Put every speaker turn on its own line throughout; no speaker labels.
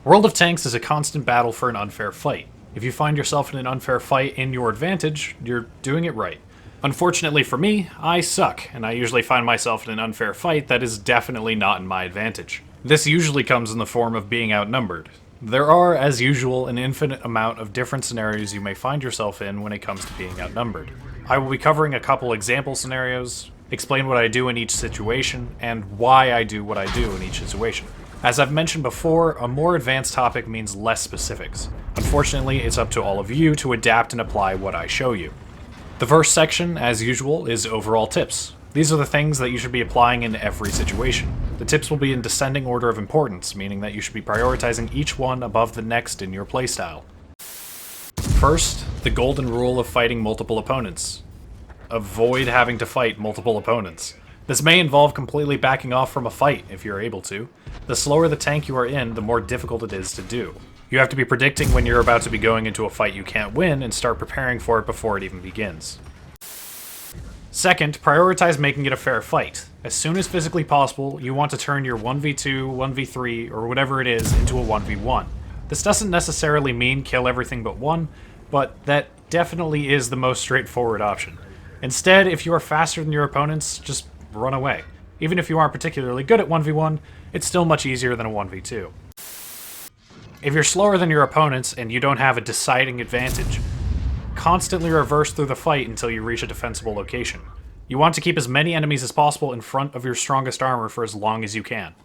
World of Tanks is a constant battle for an unfair fight. If you find yourself in an unfair fight in your advantage, you're doing it right. Unfortunately for me, I suck, and I usually find myself in an unfair fight that is definitely not in my advantage. This usually comes in the form of being outnumbered. There are, as usual, an infinite amount of different scenarios you may find yourself in when it comes to being outnumbered. I will be covering a couple example scenarios, explain what I do in each situation, and why I do what I do in each situation. As I've mentioned before, a more advanced topic means less specifics. Unfortunately, it's up to all of you to adapt and apply what I show you. The first section, as usual, is overall tips. These are the things that you should be applying in every situation. The tips will be in descending order of importance, meaning that you should be prioritizing each one above the next in your playstyle. First, the golden rule of fighting multiple opponents. Avoid having to fight multiple opponents. This may involve completely backing off from a fight, if you're able to. The slower the tank you are in, the more difficult it is to do. You have to be predicting when you're about to be going into a fight you can't win and start preparing for it before it even begins. Second, prioritize making it a fair fight. As soon as physically possible, you want to turn your 1v2, 1v3, or whatever it is into a 1v1. This doesn't necessarily mean kill everything but one, but that definitely is the most straightforward option. Instead, if you are faster than your opponents, just run away. Even if you aren't particularly good at 1v1, it's still much easier than a 1v2. If you're slower than your opponents and you don't have a deciding advantage, constantly reverse through the fight until you reach a defensible location. You want to keep as many enemies as possible in front of your strongest armor for as long as you can.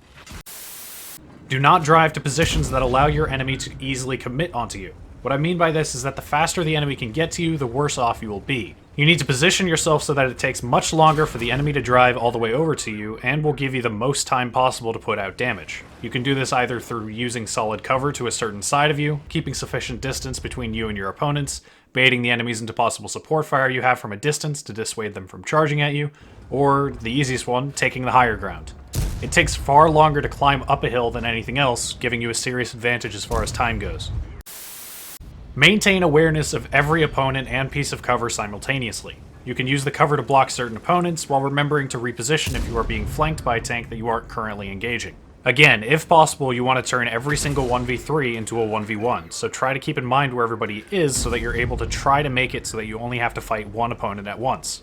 Do not drive to positions that allow your enemy to easily commit onto you. What I mean by this is that the faster the enemy can get to you, the worse off you will be. You need to position yourself so that it takes much longer for the enemy to drive all the way over to you, and will give you the most time possible to put out damage. You can do this either through using solid cover to a certain side of you, keeping sufficient distance between you and your opponents, baiting the enemies into possible support fire you have from a distance to dissuade them from charging at you, or, the easiest one, taking the higher ground. It takes far longer to climb up a hill than anything else, giving you a serious advantage as far as time goes. Maintain awareness of every opponent and piece of cover simultaneously. You can use the cover to block certain opponents, while remembering to reposition if you are being flanked by a tank that you aren't currently engaging. Again, if possible, you want to turn every single 1v3 into a 1v1, so try to keep in mind where everybody is so that you're able to try to make it so that you only have to fight one opponent at once.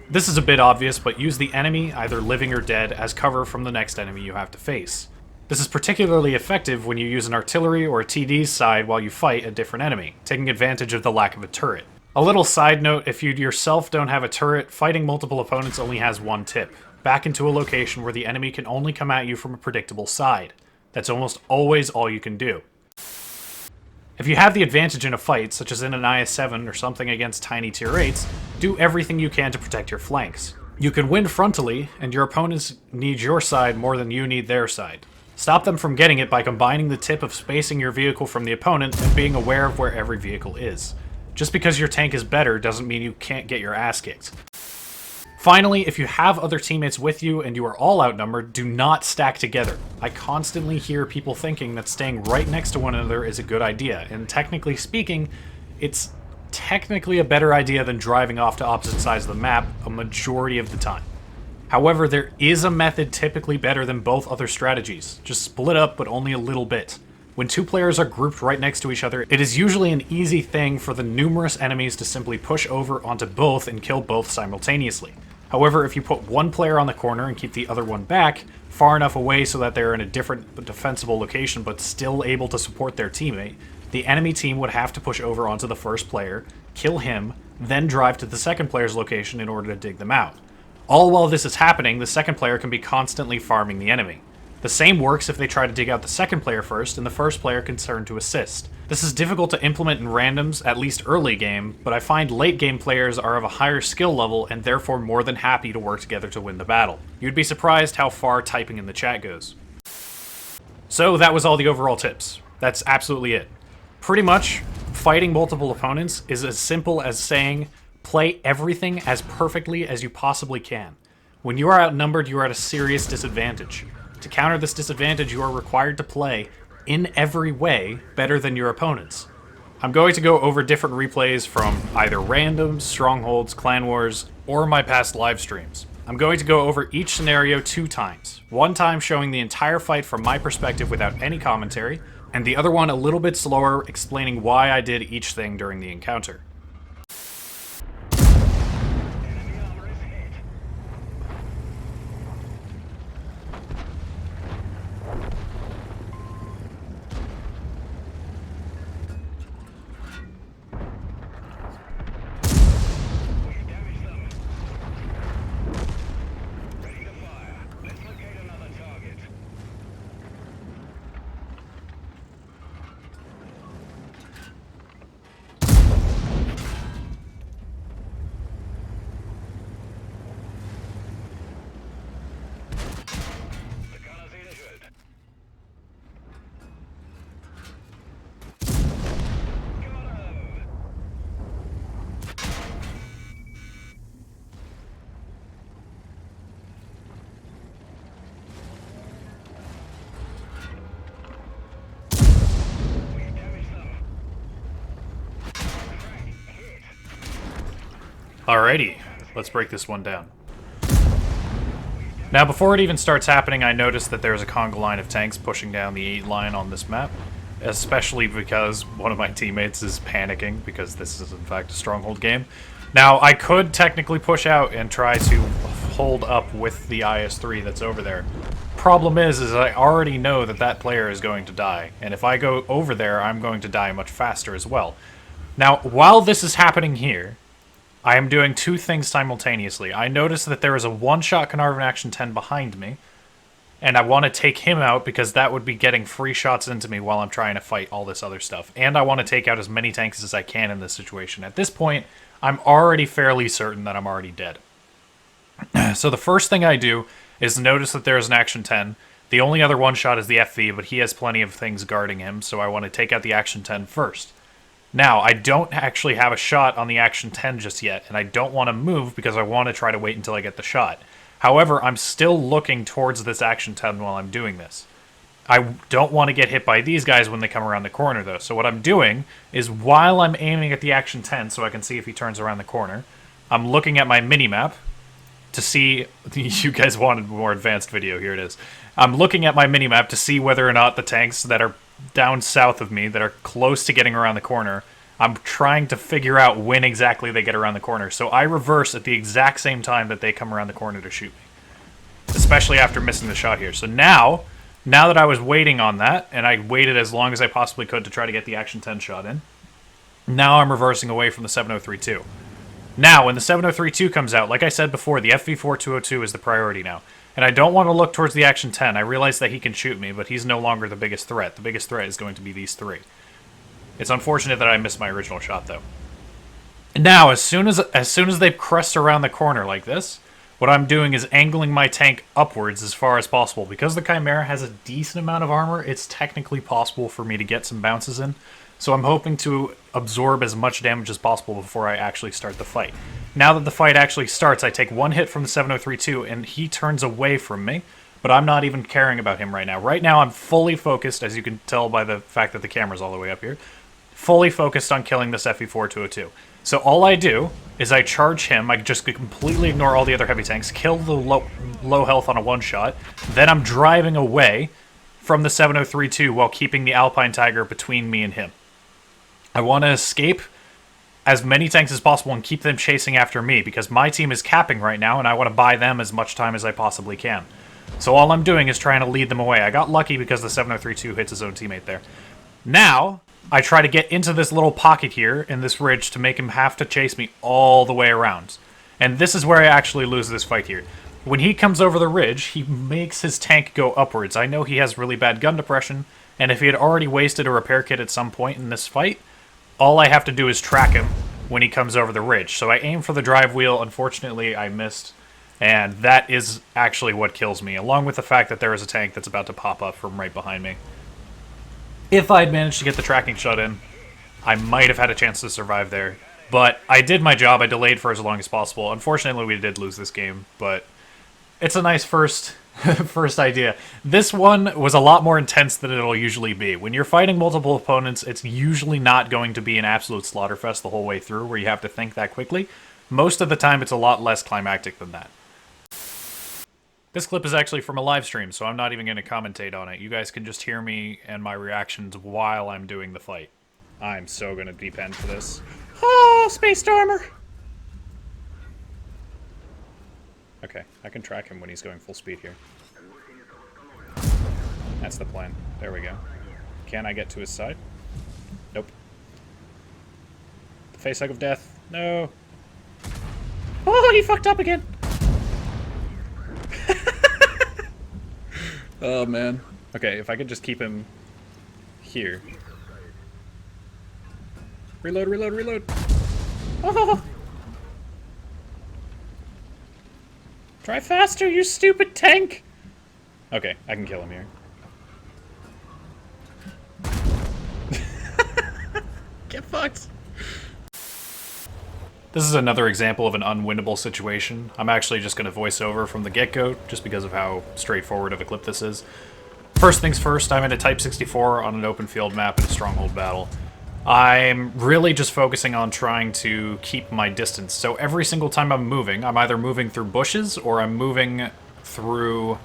This is a bit obvious, but use the enemy, either living or dead, as cover from the next enemy you have to face. This is particularly effective when you use an artillery or a TD's side while you fight a different enemy, taking advantage of the lack of a turret. A little side note, if you yourself don't have a turret, fighting multiple opponents only has one tip. Back into a location where the enemy can only come at you from a predictable side. That's almost always all you can do. If you have the advantage in a fight, such as in an IS-7 or something against tiny tier 8s, do everything you can to protect your flanks. You can win frontally, and your opponents need your side more than you need their side. Stop them from getting it by combining the tip of spacing your vehicle from the opponent and being aware of where every vehicle is. Just because your tank is better doesn't mean you can't get your ass kicked. Finally, if you have other teammates with you and you are all outnumbered, do not stack together. I constantly hear people thinking that staying right next to one another is a good idea, and technically speaking, it's technically a better idea than driving off to opposite sides of the map a majority of the time. However, there is a method typically better than both other strategies. Just split up, but only a little bit. When two players are grouped right next to each other, it is usually an easy thing for the numerous enemies to simply push over onto both and kill both simultaneously. However, if you put one player on the corner and keep the other one back, far enough away so that they're in a different defensible location but still able to support their teammate, the enemy team would have to push over onto the first player, kill him, then drive to the second player's location in order to dig them out. All while this is happening, the second player can be constantly farming the enemy. The same works if they try to dig out the second player first, and the first player can turn to assist. This is difficult to implement in randoms, at least early game, but I find late game players are of a higher skill level and therefore more than happy to work together to win the battle. You'd be surprised how far typing in the chat goes. So that was all the overall tips. That's absolutely it. Pretty much, fighting multiple opponents is as simple as saying, play everything as perfectly as you possibly can. When you are outnumbered, you are at a serious disadvantage. To counter this disadvantage, you are required to play, in every way, better than your opponents. I'm going to go over different replays from either randoms, strongholds, clan wars, or my past live streams. I'm going to go over each scenario 2 times. One time showing the entire fight from my perspective without any commentary, and the other one a little bit slower, explaining why I did each thing during the encounter. Alrighty, let's break this one down. Now, before it even starts happening, I noticed that there's a conga line of tanks pushing down the 8 line on this map, especially because one of my teammates is panicking because this is in fact a stronghold game. Now, I could technically push out and try to hold up with the IS-3 that's over there. Problem is I already know that that player is going to die, and if I go over there, I'm going to die much faster as well. Now, while this is happening here, I am doing 2 things simultaneously. I notice that there is a one-shot Carnarvon Action 10 behind me, and I want to take him out because that would be getting free shots into me while I'm trying to fight all this other stuff. And I want to take out as many tanks as I can in this situation. At this point, I'm already fairly certain that I'm already dead. So the first thing I do is notice that there is an Action 10. The only other one-shot is the FV, but he has plenty of things guarding him, so I want to take out the Action 10 first. Now, I don't actually have a shot on the Action 10 just yet, and I don't want to move because I want to try to wait until I get the shot. However, I'm still looking towards this Action 10 while I'm doing this. I don't want to get hit by these guys when they come around the corner, though. So what I'm doing is, while I'm aiming at the Action 10 so I can see if he turns around the corner, I'm looking at my minimap to see... You guys wanted more advanced video, here it is. I'm looking at my minimap to see whether or not the tanks that are down south of me, that are close to getting around the corner, I'm trying to figure out when exactly they get around the corner. So I reverse at the exact same time that they come around the corner to shoot me. Especially after missing the shot here. So now that I was waiting on that, and I waited as long as I possibly could to try to get the Action 10 shot in, now I'm reversing away from the 7032. Now, when the 7032 comes out, like I said before, the FV4202 is the priority now. And I don't want to look towards the Action 10. I realize that he can shoot me, but he's no longer the biggest threat. The biggest threat is going to be these 3. It's unfortunate that I missed my original shot, though. Now, as soon as they crest around the corner like this, what I'm doing is angling my tank upwards as far as possible. Because the Chimera has a decent amount of armor, it's technically possible for me to get some bounces in. So I'm hoping to absorb as much damage as possible before I actually start the fight. Now that the fight actually starts, I take 1 hit from the 7032, and he turns away from me, but I'm not even caring about him right now. Right now, I'm fully focused, as you can tell by the fact that the camera's all the way up here, fully focused on killing this FV4202. So all I do is I charge him, I just completely ignore all the other heavy tanks, kill the low health on a one-shot, then I'm driving away from the 7032 while keeping the Alpine Tiger between me and him. I want to escape as many tanks as possible and keep them chasing after me, because my team is capping right now, and I want to buy them as much time as I possibly can. So all I'm doing is trying to lead them away. I got lucky because the 7032 hits his own teammate there. Now, I try to get into this little pocket here in this ridge to make him have to chase me all the way around. And this is where I actually lose this fight here. When he comes over the ridge, he makes his tank go upwards. I know he has really bad gun depression, and if he had already wasted a repair kit at some point in this fight, all I have to do is track him when he comes over the ridge. So I aim for the drive wheel. Unfortunately, I missed, and that is actually what kills me, along with the fact that there is a tank that's about to pop up from right behind me. If I'd managed to get the tracking shot in, I might have had a chance to survive there. But I did my job. I delayed for as long as possible. Unfortunately, we did lose this game, but it's a nice first idea. This one was a lot more intense than it'll usually be. When you're fighting multiple opponents, it's usually not going to be an absolute slaughterfest the whole way through, where you have to think that quickly. Most of the time, it's a lot less climactic than that. This clip is actually from a live stream, so I'm not even going to commentate on it. You guys can just hear me and my reactions while I'm doing the fight. I'm so going to depend for this. Oh, Space Stormer! Okay, I can track him when he's going full speed here. That's the plan. There we go. Can I get to his side? Nope. The face hug of death. No. Oh, he fucked up again! Oh, man. Okay, if I could just keep him here. Reload, reload, reload! Oh! Try faster, you stupid tank! Okay, I can kill him here. Get fucked! This is another example of an unwinnable situation. I'm actually just going to voice over from the get-go, just because of how straightforward of a clip this is. First things first, I'm in a Type 64 on an open field map in a stronghold battle. I'm really just focusing on trying to keep my distance. So every single time I'm moving, I'm either moving through bushes or I'm moving through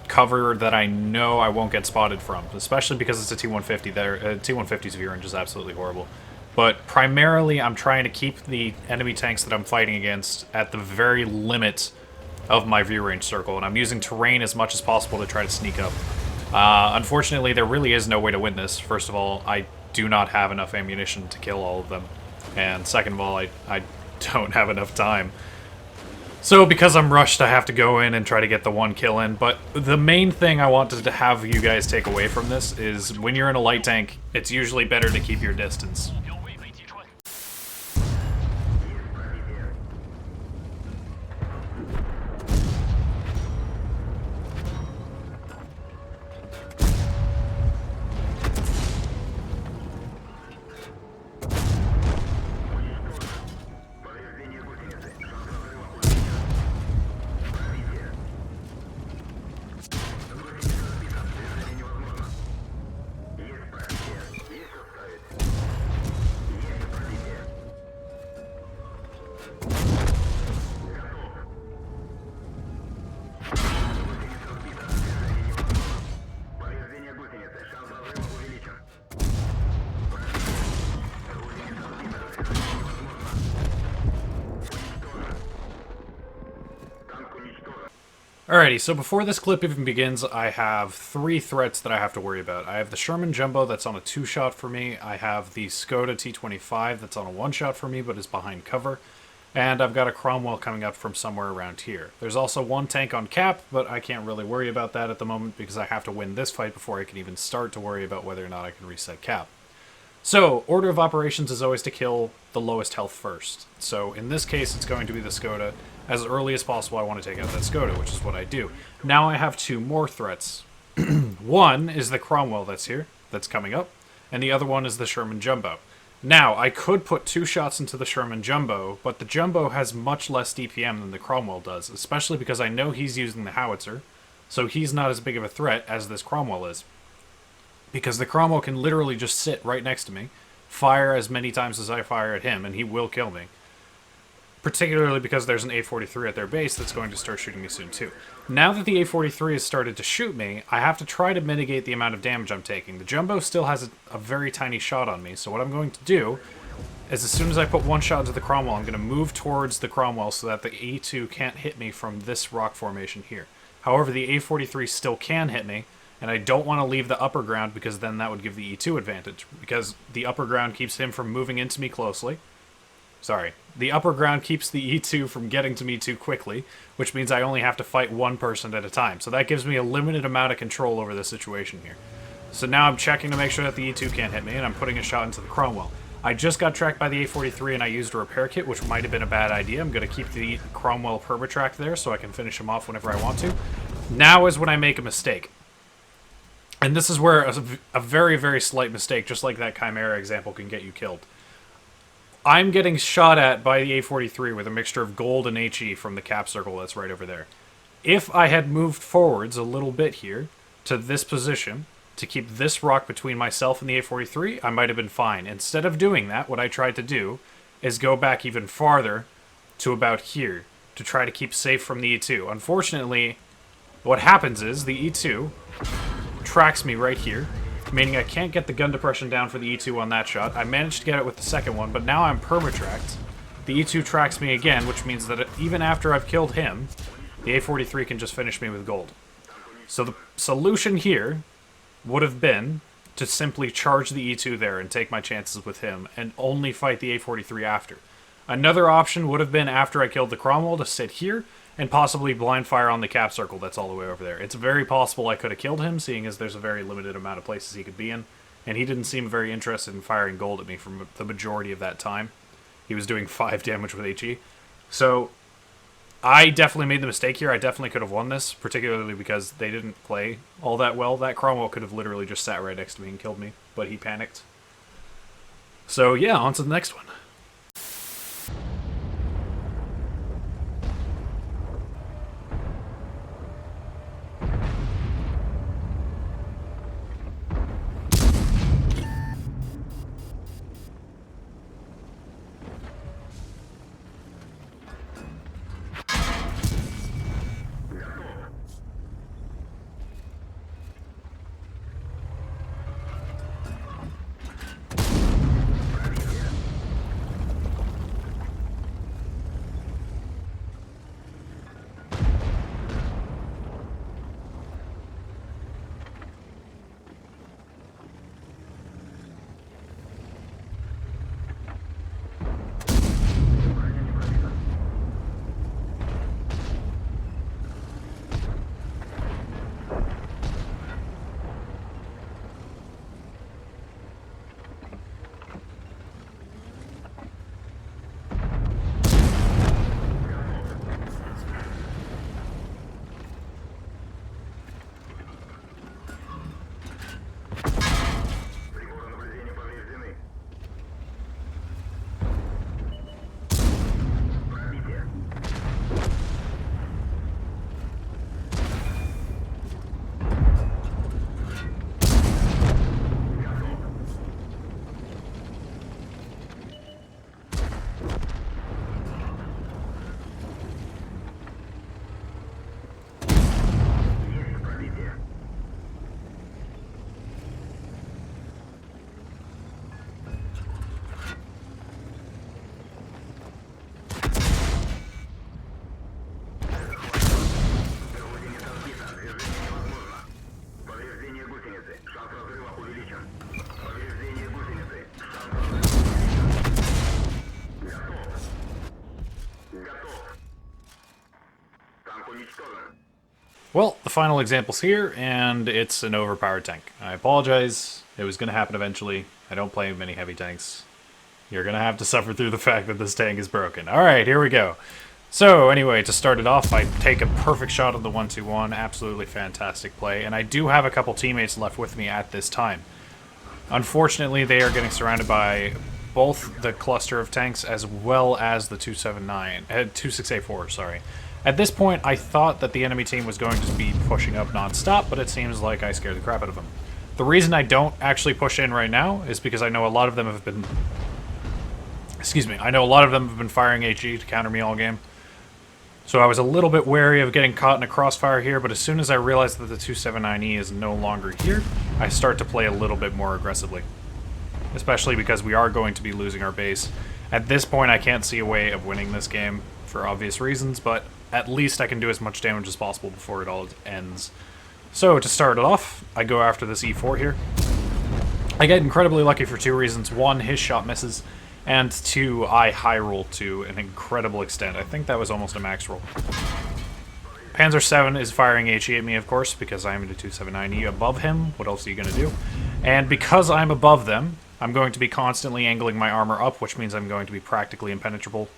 cover that I know I won't get spotted from, especially because it's a T-150. T-150's view range is absolutely horrible. But primarily, I'm trying to keep the enemy tanks that I'm fighting against at the very limit of my view range circle, and I'm using terrain as much as possible to try to sneak up. Unfortunately, there really is no way to win this. First of all, I do not have enough ammunition to kill all of them. And second of all, I don't have enough time. So because I'm rushed, I have to go in and try to get the one kill in. But the main thing I wanted to have you guys take away from this is when you're in a light tank, it's usually better to keep your distance. Alrighty, so before this clip even begins, I have 3 threats that I have to worry about. I have the Sherman Jumbo that's on a 2-shot for me, I have the Skoda T-25 that's on a 1-shot for me but is behind cover, and I've got a Cromwell coming up from somewhere around here. There's also 1 tank on cap, but I can't really worry about that at the moment because I have to win this fight before I can even start to worry about whether or not I can reset cap. So, order of operations is always to kill the lowest health first. So, in this case, it's going to be the Skoda. As early as possible, I want to take out that Skoda, which is what I do. Now I have 2 more threats. One is the Cromwell that's here, that's coming up, and the other one is the Sherman Jumbo. Now, I could put 2 shots into the Sherman Jumbo, but the Jumbo has much less DPM than the Cromwell does, especially because I know he's using the howitzer, so he's not as big of a threat as this Cromwell is. Because the Cromwell can literally just sit right next to me, fire as many times as I fire at him, and he will kill me. Particularly because there's an A-43 at their base that's going to start shooting me soon too. Now that the A-43 has started to shoot me, I have to try to mitigate the amount of damage I'm taking. The Jumbo still has a very tiny shot on me, so what I'm going to do is as soon as I put 1 shot into the Cromwell, I'm going to move towards the Cromwell so that the E2 can't hit me from this rock formation here. However, the A-43 still can hit me, and I don't want to leave the upper ground because then that would give the E2 advantage, because the upper ground keeps him from moving into me closely. Sorry. The upper ground keeps the E2 from getting to me too quickly, which means I only have to fight 1 person at a time. So that gives me a limited amount of control over the situation here. So now I'm checking to make sure that the E2 can't hit me, and I'm putting a shot into the Cromwell. I just got tracked by the A-43 and I used a repair kit, which might have been a bad idea. I'm going to keep the Cromwell permatracked there so I can finish him off whenever I want to. Now is when I make a mistake. And this is where a very, very slight mistake, just like that Chimera example, can get you killed. I'm getting shot at by the A-43 with a mixture of gold and HE from the cap circle that's right over there. If I had moved forwards a little bit here to this position to keep this rock between myself and the A-43, I might have been fine. Instead of doing that, what I tried to do is go back even farther to about here to try to keep safe from the E2. Unfortunately, What happens is the E2 tracks me right here, meaning I can't get the gun depression down for the E2 on that shot. I managed to get it with the second one, but now I'm perma-tracked. The E2 tracks me again, which means that even after I've killed him, the A43 can just finish me with gold. So the solution here would have been to simply charge the E2 there and take my chances with him, and only fight the A43 after. Another option would have been, after I killed the Cromwell, to sit here and possibly blind fire on the cap circle that's all the way over there. It's very possible I could have killed him, seeing as there's a very limited amount of places he could be in, and he didn't seem very interested in firing gold at me for the majority of that time. He was doing 5 damage with HE. So I definitely made the mistake here. I definitely could have won this, particularly because they didn't play all that well. That Cromwell could have literally just sat right next to me and killed me, but he panicked. So yeah, on to the next one. Well, the final example's here, and it's an overpowered tank. I apologize. It was going to happen eventually. I don't play many heavy tanks. You're going to have to suffer through the fact that this tank is broken. Alright, here we go. So, anyway, to start it off, I take a perfect shot of the 1-2-1. Absolutely fantastic play. And I do have a couple teammates left with me at this time. Unfortunately, they are getting surrounded by both the cluster of tanks as well as the 26A4, sorry. At this point, I thought that the enemy team was going to be pushing up non-stop, but it seems like I scared the crap out of them. The reason I don't actually push in right now is because I know a lot of them have been... I know a lot of them have been firing HE to counter me all game. So I was a little bit wary of getting caught in a crossfire here, but as soon as I realized that the 279E is no longer here, I start to play a little bit more aggressively. Especially because we are going to be losing our base. At this point, I can't see a way of winning this game for obvious reasons, but at least I can do as much damage as possible before it all ends. So, to start it off, I go after this E4 here. I get incredibly lucky for 2 reasons. 1, his shot misses, and 2, I high roll to an incredible extent. I think that was almost a max roll. Panzer 7 is firing HE at me, of course, because I'm in a 279E above him. What else are you going to do? And because I'm above them, I'm going to be constantly angling my armor up, which means I'm going to be practically impenetrable.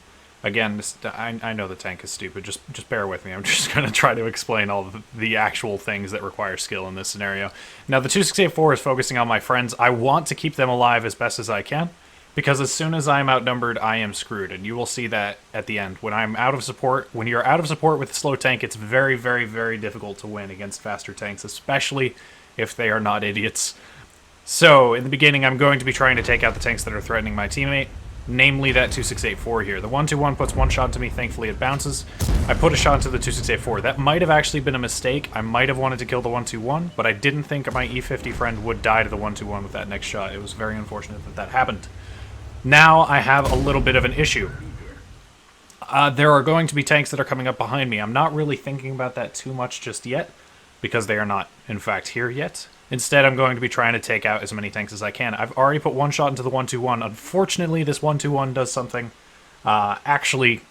Again, I know the tank is stupid, just bear with me. I'm just going to try to explain all the actual things that require skill in this scenario. Now, the 2684 is focusing on my friends. I want to keep them alive as best as I can, because as soon as I'm outnumbered, I am screwed, and you will see that at the end. When I'm out of support, when you're out of support with a slow tank, it's very, very, very difficult to win against faster tanks, especially if they are not idiots. So, in the beginning, I'm going to be trying to take out the tanks that are threatening my teammate. namely that 2684 here. The 121 puts one shot to me, thankfully it bounces. I put a shot into the 2684. That might have actually been a mistake. I might have wanted to kill the 121, but I didn't think my E50 friend would die to the 121 with that next shot. It was very unfortunate that that happened. Now I have a little bit of an issue. There are going to be tanks that are coming up behind me. I'm not really thinking about that too much just yet, because they are not, in fact, here yet. Instead, I'm going to be trying to take out as many tanks as I can. I've already put one shot into the 121. Unfortunately, this 121 does something actually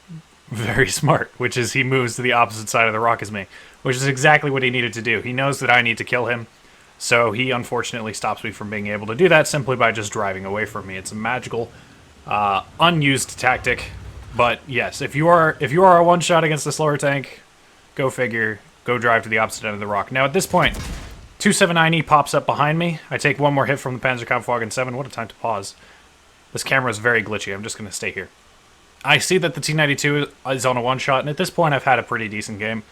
very smart, which is he moves to the opposite side of the rock as me, which is exactly what he needed to do. He knows that I need to kill him, so he unfortunately stops me from being able to do that simply by just driving away from me. It's a magical, unused tactic, but yes, if you are a one-shot against a slower tank, go figure, go drive to the opposite end of the rock. Now at this point, 279E pops up behind me. I take one more hit from the Panzerkampfwagen 7. What a time to pause. This camera is very glitchy. I'm just going to stay here. I see that the T-92 is on a one-shot, and at this point I've had a pretty decent game,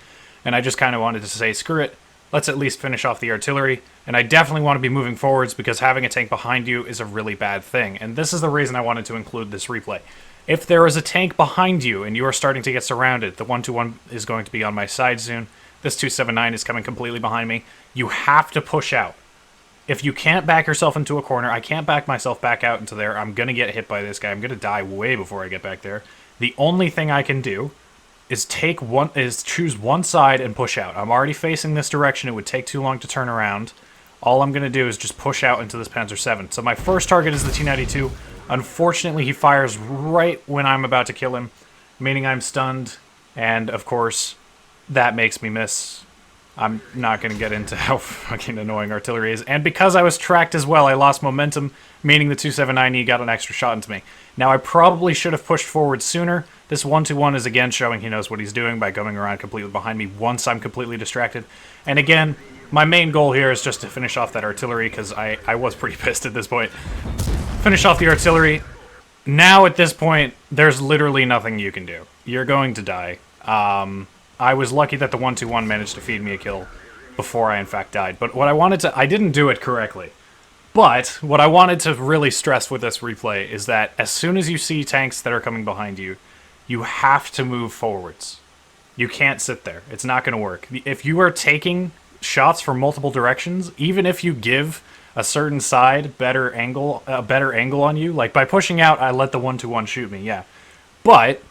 and I just kind of wanted to say, screw it, let's at least finish off the artillery, and I definitely want to be moving forwards because having a tank behind you is a really bad thing, and this is the reason I wanted to include this replay. If there is a tank behind you and you are starting to get surrounded, the 121 is going to be on my side soon. This 279 is coming completely behind me. You have to push out. If you can't back yourself into a corner, I can't back myself back out into there. I'm going to get hit by this guy. I'm going to die way before I get back there. The only thing I can do is choose one side and push out. I'm already facing this direction. It would take too long to turn around. All I'm going to do is just push out into this Panzer 7. So my first target is the T-92. Unfortunately, he fires right when I'm about to kill him, meaning I'm stunned, and of course, that makes me miss. I'm not going to get into how fucking annoying artillery is. And because I was tracked as well, I lost momentum, meaning the 279E got an extra shot into me. Now, I probably should have pushed forward sooner. This 121 is again showing he knows what he's doing by going around completely behind me once I'm completely distracted. And again, my main goal here is just to finish off that artillery, because I was pretty pissed at this point. Finish off the artillery. Now, at this point, there's literally nothing you can do. You're going to die. I was lucky that the 121 managed to feed me a kill before I in fact died. But what I didn't do it correctly. But what I wanted to really stress with this replay is that as soon as you see tanks that are coming behind you, you have to move forwards. You can't sit there. It's not going to work. If you are taking shots from multiple directions, even if you give a certain side a better angle on you, like by pushing out, I let the 121 shoot me, yeah. But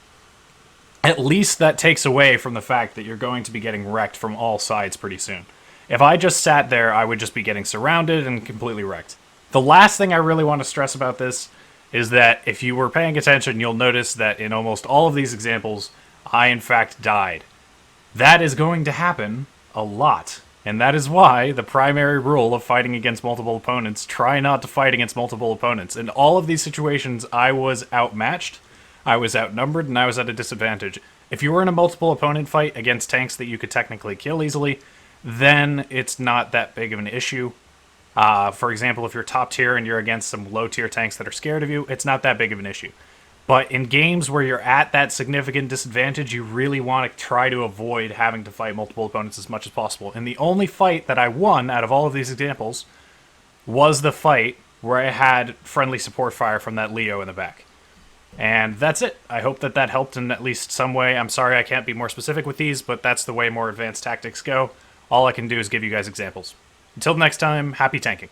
at least that takes away from the fact that you're going to be getting wrecked from all sides pretty soon. If I just sat there, I would just be getting surrounded and completely wrecked. The last thing I really want to stress about this is that if you were paying attention, you'll notice that in almost all of these examples, I in fact died. That is going to happen a lot. And that is why the primary rule of fighting against multiple opponents, try not to fight against multiple opponents. In all of these situations, I was outmatched, I was outnumbered, and I was at a disadvantage. If you were in a multiple opponent fight against tanks that you could technically kill easily, then it's not that big of an issue. For example, if you're top tier and you're against some low tier tanks that are scared of you, it's not that big of an issue. But in games where you're at that significant disadvantage, you really want to try to avoid having to fight multiple opponents as much as possible. And the only fight that I won out of all of these examples was the fight where I had friendly support fire from that Leo in the back. And that's it. I hope that that helped in at least some way. I'm sorry I can't be more specific with these, but that's the way more advanced tactics go. All I can do is give you guys examples. Until next time, happy tanking.